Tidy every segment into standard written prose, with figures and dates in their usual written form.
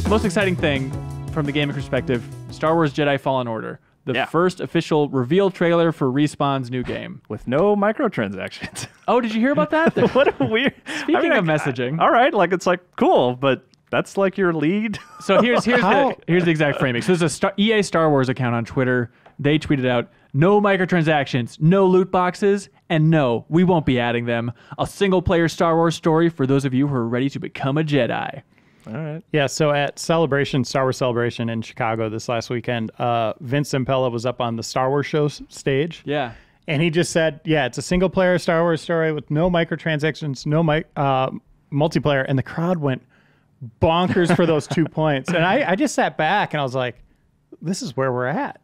Most exciting thing from the gaming perspective, Star Wars Jedi Fallen Order. The first official reveal trailer for Respawn's new game. With no microtransactions. Oh, did you hear about that? What a weird... Speaking of messaging. All right, like, it's like, cool, but that's like your lead. So here's the exact framing. So there's a EA Star Wars account on Twitter. They tweeted out, no microtransactions, no loot boxes, and no, we won't be adding them. A single-player Star Wars story for those of you who are ready to become a Jedi. All right. Yeah, so at Star Wars Celebration in Chicago this last weekend, Vince Impella was up on the Star Wars show stage. Yeah. And he just said, yeah, it's a single-player Star Wars story with no microtransactions, no multiplayer. And the crowd went bonkers for those 2 points. And I just sat back and I was like, this is where we're at.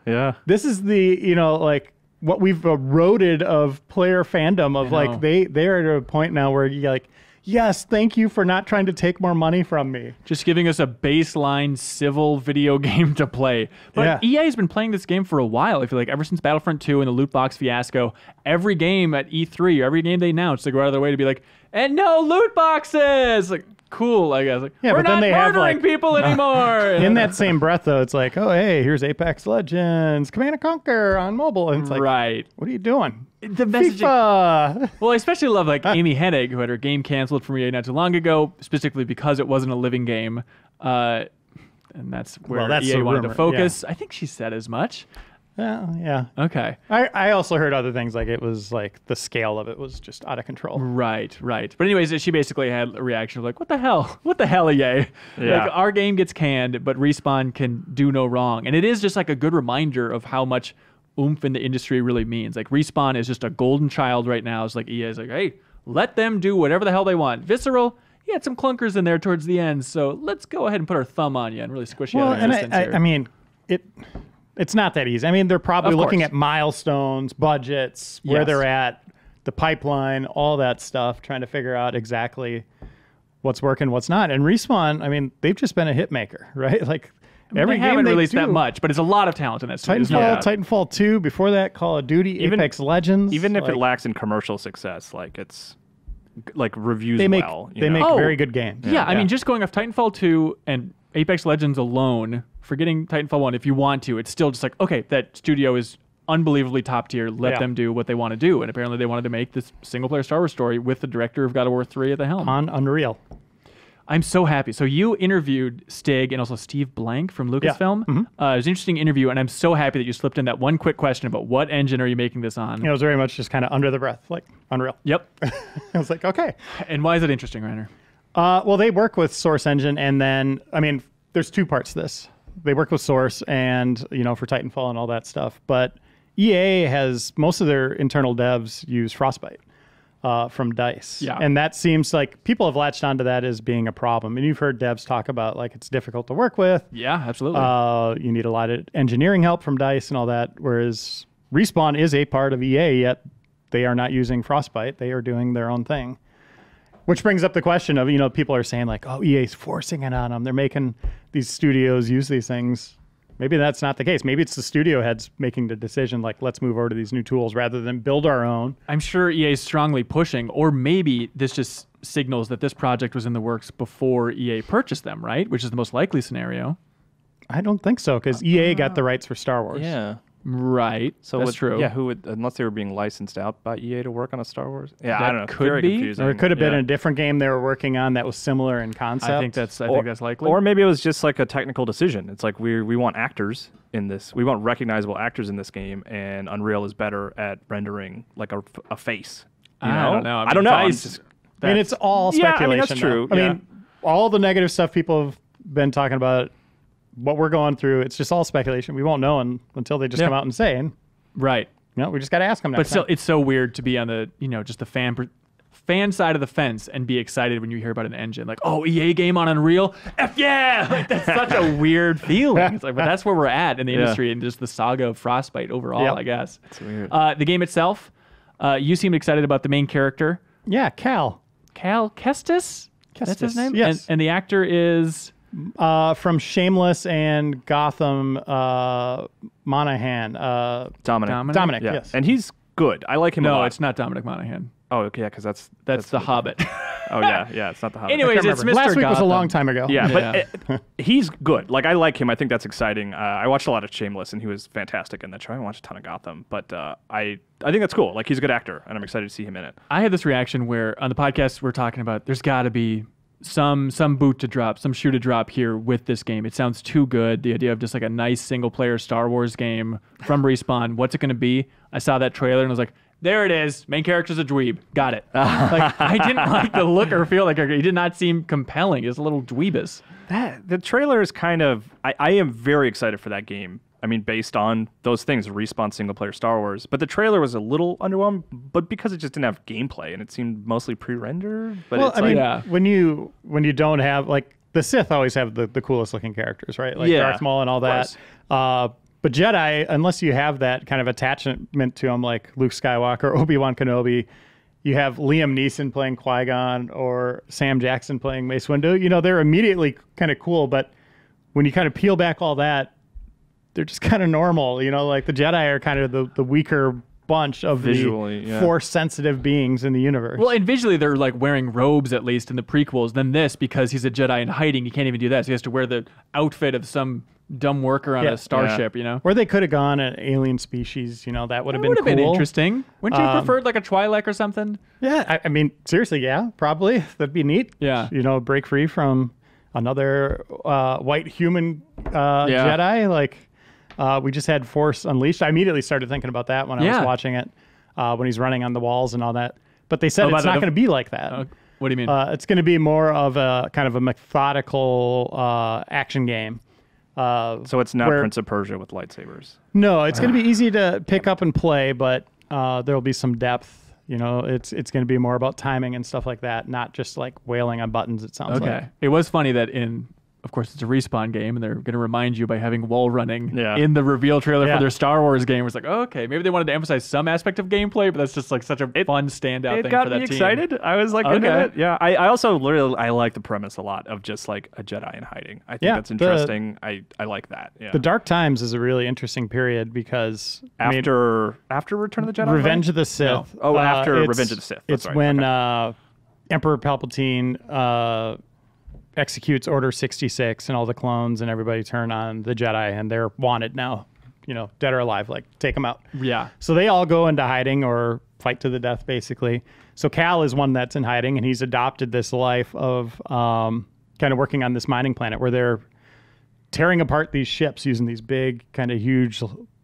Yeah. This is the, like what we've eroded of player fandom of like, they're at a point now where you like, yes, thank you for not trying to take more money from me. Just giving us a baseline civil video game to play. But EA has been playing this game for a while. I feel like ever since Battlefront 2 and the loot box fiasco, every game at E3, every game they announced, they go out of their way to be like, and no loot boxes! Like, cool, I guess. Like, yeah, we're but then not they murdering have, like, people anymore! In that same breath, though, it's like, oh, hey, here's Apex Legends, Command & Conquer on mobile. And it's like, right. What are you doing? The messaging. FIFA. Well, I especially love like Amy Hennig, who had her game canceled from EA not too long ago, specifically because it wasn't a living game. And that's where EA wanted to focus. Yeah. I think she said as much. Yeah. Okay. I also heard other things, like it was like the scale of it was just out of control. Right. But anyways, she basically had a reaction of like, what the hell? What the hell, EA? Yeah. Like, our game gets canned, but Respawn can do no wrong. And it is just like a good reminder of how much oomph in the industry really means. Like, Respawn is just a golden child right now. It's like EA is like, hey, let them do whatever the hell they want. Visceral, he had some clunkers in there towards the end, so let's go ahead and put our thumb on you and really squish you out of existence here. I mean, it's not that easy. I mean, they're probably looking at milestones, budgets, where they're at, the pipeline, all that stuff, trying to figure out exactly what's working, what's not. And Respawn, I mean, they've just been a hit maker, right? Like, every game haven't they released do, that much, but it's a lot of talent in that studio. Titanfall 2, before that, Call of Duty, Apex Legends. Even if it lacks in commercial success, like it's like reviews they make very good games. Yeah, I mean, just going off Titanfall 2 and Apex Legends alone, forgetting Titanfall 1, if you want to, it's still just like, okay, that studio is unbelievably top tier. Let them do what they want to do. And apparently they wanted to make this single-player Star Wars story with the director of God of War 3 at the helm. On Unreal. I'm so happy. So you interviewed Stig and also Steve Blank from Lucasfilm. Yeah. It was an interesting interview, and I'm so happy that you slipped in that one quick question about what engine are you making this on? It was very much just kind of under the breath, like Unreal. Yep. I was like, okay. And why is it interesting, Reiner? Well, they work with Source Engine, and then, I mean, there's two parts to this. They work with Source and, for Titanfall and all that stuff. But EA has, most of their internal devs use Frostbite from DICE. Yeah. And that seems like people have latched onto that as being a problem. And you've heard devs talk about, like, it's difficult to work with. Yeah, absolutely. You need a lot of engineering help from DICE and all that. Whereas Respawn is a part of EA, yet they are not using Frostbite. They are doing their own thing. Which brings up the question of, people are saying like, oh, EA's forcing it on them. They're making these studios use these things. Maybe that's not the case. Maybe it's the studio heads making the decision, like, let's move over to these new tools rather than build our own. I'm sure EA is strongly pushing, or maybe this just signals that this project was in the works before EA purchased them, right? Which is the most likely scenario. I don't think so, because EA got the rights for Star Wars. Yeah. Right. So that's true. Yeah, who would, unless they were being licensed out by EA to work on a Star Wars? Yeah, that I don't know. Could Very be. confusing. Or it could have been a different game they were working on that was similar in concept. I think that's likely. Or maybe it was just like a technical decision. It's like we want actors in this. We want recognizable actors in this game, and Unreal is better at rendering like a face. I don't know. I don't know. I mean, it's all speculation. Yeah, I mean, that's true. I mean, all the negative stuff people have been talking about, what we're going through, it's just all speculation. We won't know until they just come out and say. And, right. we just got to ask them next But still, time. it's so weird to be on the, just the fan side of the fence and be excited when you hear about an engine. Like, oh, EA game on Unreal? F yeah! Like, that's such a weird feeling. It's like, but that's where we're at in the industry and just the saga of Frostbite overall, I guess. It's weird. The game itself, you seem excited about the main character. Yeah, Cal Kestis? That's his name? Yes. And the actor is... from Shameless and Gotham, Monaghan. Dominic. Dominic, Yeah. yes. And he's good. I like him a lot. No, it's not Dominic Monaghan. Oh, okay, yeah, because That's the Hobbit. Oh yeah, it's not the Hobbit. Anyways, it's Mr. Last week was a Gotham. long time ago. Yeah, but he's good. Like, I like him. I think that's exciting. I watched a lot of Shameless, and he was fantastic in that show. I haven't watched a ton of Gotham, but I think that's cool. Like, he's a good actor, and I'm excited to see him in it. I had this reaction where on the podcast we're talking about there's got to be some boot to drop, some shoe to drop here with this game. It sounds too good. The idea of just like a nice single-player Star Wars game from Respawn. What's it going to be? I saw that trailer and I was like, there it is. Main character's a dweeb. Got it. Like, I didn't like the look or feel like he did not seem compelling. It's a little dweebus. The trailer is kind of... I am very excited for that game. I mean, based on those things, Respawn single-player Star Wars. But the trailer was a little underwhelming, but because it just didn't have gameplay, and it seemed mostly pre-rendered. But Well, it's I like, mean, when you don't have, like, the Sith always have the coolest looking characters, right? Like Darth Maul and all that. But Jedi, unless you have that kind of attachment to them, like Luke Skywalker, Obi-Wan Kenobi, you have Liam Neeson playing Qui-Gon or Sam Jackson playing Mace Windu. You know, they're immediately kind of cool, but when you kind of peel back all that, they're just kind of normal. You know, like the Jedi are kind of the weaker bunch of Visually, the Force-sensitive beings in the universe. Well, and visually they're like wearing robes at least in the prequels. Then this, because he's a Jedi in hiding, he can't even do that. So he has to wear the outfit of some dumb worker on a starship, you know? Or they could have gone an alien species, you know, that would have been cool. been interesting. Wouldn't you have preferred like a Twi'lek or something? Yeah, I mean, seriously, yeah, probably. That'd be neat. Yeah. You know, break free from another white human Jedi. Like, we just had Force Unleashed. I immediately started thinking about that when I was watching it, when he's running on the walls and all that. But they said it's not going to be like that. What do you mean? It's going to be more of a kind of a methodical action game. So it's not Prince of Persia with lightsabers. No, it's going to be easy to pick up and play, but there'll be some depth. You know, it's going to be more about timing and stuff like that, not just like wailing on buttons, it sounds like. It was funny that of course, it's a Respawn game, and they're going to remind you by having wall running in the reveal trailer for their Star Wars game. It's like, okay, maybe they wanted to emphasize some aspect of gameplay, but that's just like such a fun standout thing for that team. It got me excited. I was like, into it. Yeah. I also I like the premise a lot of just like a Jedi in hiding. I think that's interesting. I like that. Yeah. The Dark Times is a really interesting period because after Return of the Jedi, Revenge of the Sith. No. After Revenge of the Sith. It's right. When Emperor Palpatine executes Order 66 and all the clones and everybody turn on the Jedi and they're wanted now, you know, dead or alive, like take them out. Yeah. So they all go into hiding or fight to the death, basically. So Cal is one that's in hiding, and he's adopted this life of kind of working on this mining planet where they're tearing apart these ships using these big, kind of huge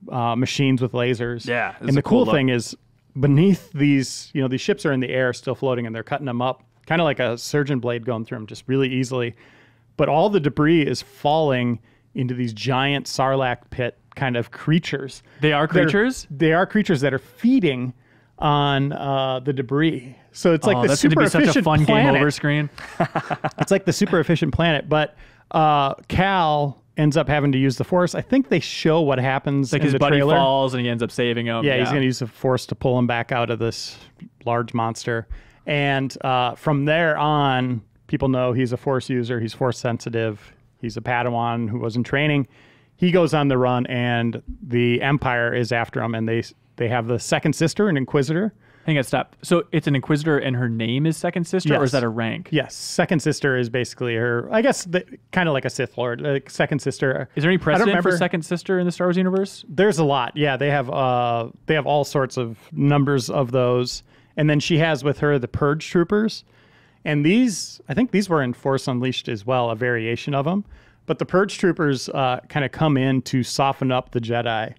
machines with lasers. Yeah. And the cool thing is beneath these, you know, these ships are in the air still floating, and they're cutting them up. Kind of like a surgeon blade going through them just really easily. But all the debris is falling into these giant Sarlacc pit kind of creatures. They are creatures? They are creatures that are feeding on the debris. So it's like the super efficient such a fun planet. game over screen. It's like the super efficient planet. But Cal ends up having to use the Force. I think they show what happens like in his the buddy trailer. falls and he ends up saving him. Yeah, he's going to use the Force to pull him back out of this large monster. And from there on, people know he's a Force user. He's Force sensitive. He's a Padawan who was in training. He goes on the run, and the Empire is after him. And they have the second sister, an Inquisitor. Hang on, stop. So it's an Inquisitor, and her name is Second Sister, or is that a rank? Yes, Second Sister is basically her. I guess kind of like a Sith Lord. Like Second Sister. Is there any precedent for Second Sister in the Star Wars universe? There's a lot. Yeah, they have all sorts of numbers of those. And then she has with her the Purge Troopers. And I think these were in Force Unleashed as well, a variation of them. But the Purge Troopers kind of come in to soften up the Jedi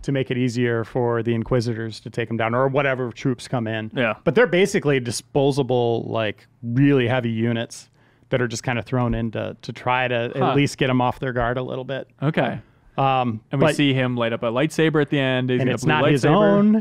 to make it easier for the Inquisitors to take them down, or whatever troops come in. Yeah. But they're basically disposable, like really heavy units that are just kind of thrown in to try to at least get them off their guard a little bit. Okay. And we see him light up a lightsaber at the end. He's and got it's a blue not his lightsaber. own.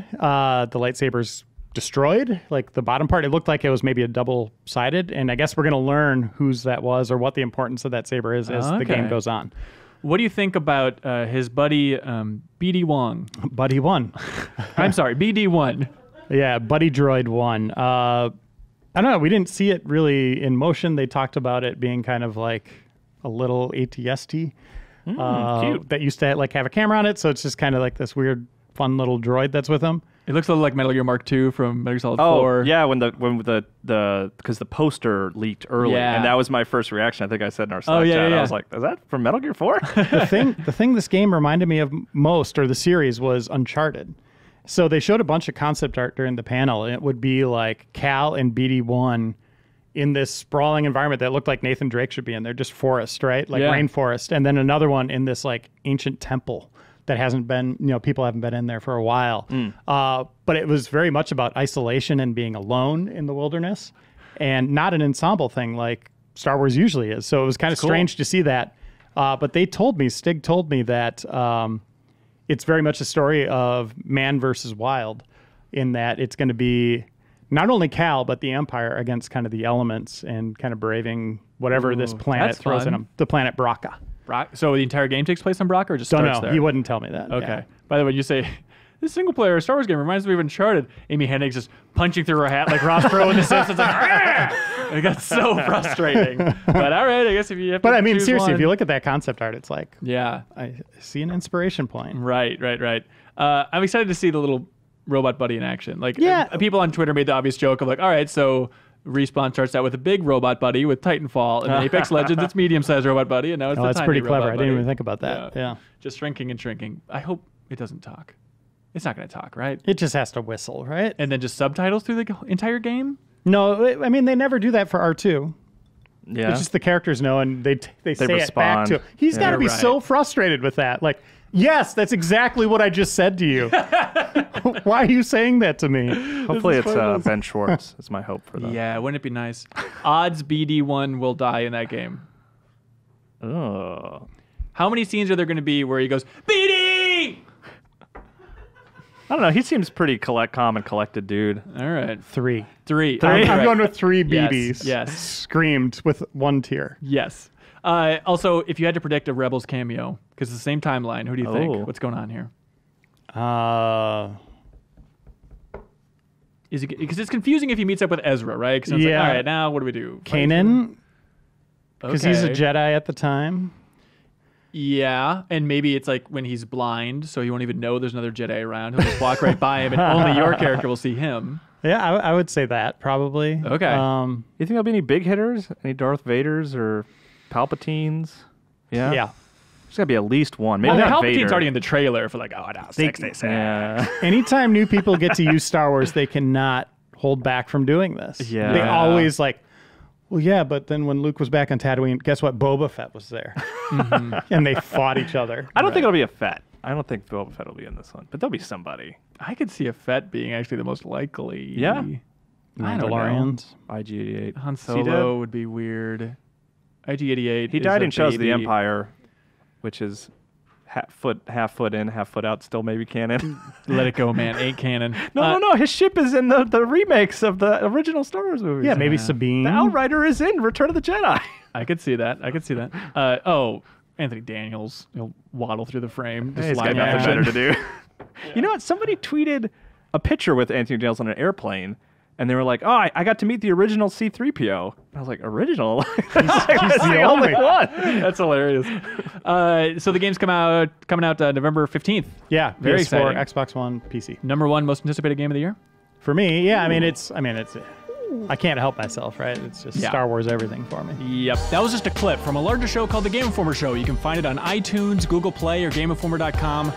The lightsaber's destroyed, like the bottom part. It looked like it was maybe a double-sided, and I guess we're going to learn whose that was or what the importance of that saber is as the game goes on. What do you think about his buddy BD Wong? Buddy 1. I'm sorry, BD1. Yeah, Buddy Droid 1. I don't know. We didn't see it really in motion. They talked about it being kind of like a little ATST cute. that used to like have a camera on it, so it's just kind of like this weird, fun little droid that's with him. It looks a little like Metal Gear Mark II from Metal Gear Solid Oh 4. yeah, when the because the poster leaked early, Yeah. and that was my first reaction. I think I said in our Slack yeah, chat, yeah. I was like, "Is that from Metal Gear 4?" The thing this game reminded me of most, or the series, was Uncharted. So they showed a bunch of concept art during the panel, and it would be like Cal and BD1 in this sprawling environment that looked like Nathan Drake should be in. They're just forest, right? Like Yeah. rainforest. And then another one in this like ancient temple that hasn't been, people haven't been in there for a while. But it was very much about isolation and being alone in the wilderness, and not an ensemble thing like Star Wars usually is. So it was kind of cool. strange to see that. But Stig told me that it's very much a story of man versus wild, in that it's going to be not only Cal, but the Empire against kind of the elements and kind of braving whatever this planet that's throws in fun. them. The planet Braca. So the entire game takes place on Brock, or just Don't starts know. there? He wouldn't tell me that. Okay. Yeah. By the way, you say this single player Star Wars game reminds me of Uncharted. Amy Hennig's just punching through her hat like Ross Perot in The Simpsons. Like, "Argh!" It got so frustrating. But all right, I guess if you have to But I mean, choose seriously, one. if you look at that concept art, it's like, Yeah. I see an inspiration point. Right. I'm excited to see the little robot buddy in action. Like, Yeah. People on Twitter made the obvious joke of like, all right, so Respawn starts out with a big robot buddy with Titanfall, and then Apex Legends, it's medium-sized robot buddy, and now it's Oh, the that's tiny pretty clever. robot I didn't buddy. even think about that. Yeah. Just shrinking and shrinking. I hope it doesn't talk. It's not going to talk, right? It just has to whistle, right? And then just subtitles through the entire game? No, I mean, they never do that for R2. Yeah. It's just the characters know, and they say it back respond. to him. He's got to be right. so frustrated with that. Like, yes, that's exactly what I just said to you. Why are you saying that to me? Hopefully it's Ben Schwartz. That's my hope for that. Yeah, wouldn't it be nice? Odds BD1 will die in that game. Oh. How many scenes are there going to be where he goes, BD! I don't know. He seems pretty calm and collected dude. All right. Three. Three. I'm Correct. going with three Yes, BBs. yes. Screamed with one tear. Yes. Also, if you had to predict a Rebels cameo, because it's the same timeline, who do you Oh. think? What's going on here? Is it because it's confusing if he meets up with Ezra, right? Because it's Yeah. like, all right, now what do we do? Kanan, because he's a Okay. Jedi at the time. Yeah, and maybe it's like when he's blind, so he won't even know there's another Jedi around. He'll just walk right by him, and only your character will see him. Yeah, I would say that probably. Okay. You think there'll be any big hitters? Any Darth Vaders or Palpatines? Yeah. Yeah. There's got to be at least one. Maybe Well, not Palpatine's Vader. already in the trailer for like, oh, no, 66. Yeah. Anytime new people get to use Star Wars, they cannot hold back from doing this. Yeah. They always like, well, yeah, but then when Luke was back on Tatooine, guess what? Boba Fett was there. And they fought each other. I don't think it'll be a Fett. I don't think Boba Fett will be in this one, but there'll be somebody. I could see a Fett being actually the most likely. Yeah. I don't know. Mandalorians. IG-88. Han Is he dead? Solo would be weird. IG-88. He is died a in Shows of the baby. Empire, which is half foot in, half foot out. Still maybe canon. Let it go, man. Ain't canon. No. His ship is in the remakes of the original Star Wars movies. Yeah, maybe Sabine. The Outrider is in Return of the Jedi. I could see that. Anthony Daniels. He'll waddle through the frame. Just He's got line nothing action. better to do. You know what? Somebody tweeted a picture with Anthony Daniels on an airplane, and they were like, "Oh, I got to meet the original C-3PO." I was like, "Original? He's the only one." That's hilarious. So the game's coming out November 15th. Yeah, Very PS4, exciting. Xbox One, PC. Number one most anticipated game of the year. For me, yeah, I can't help myself, right? It's just Yeah. Star Wars everything for me. Yep. That was just a clip from a larger show called The Game Informer Show. You can find it on iTunes, Google Play, or GameInformer.com.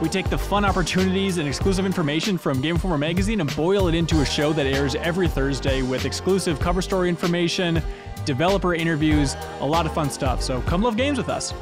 We take the fun opportunities and exclusive information from Game Informer magazine and boil it into a show that airs every Thursday with exclusive cover story information, developer interviews, a lot of fun stuff. So come love games with us.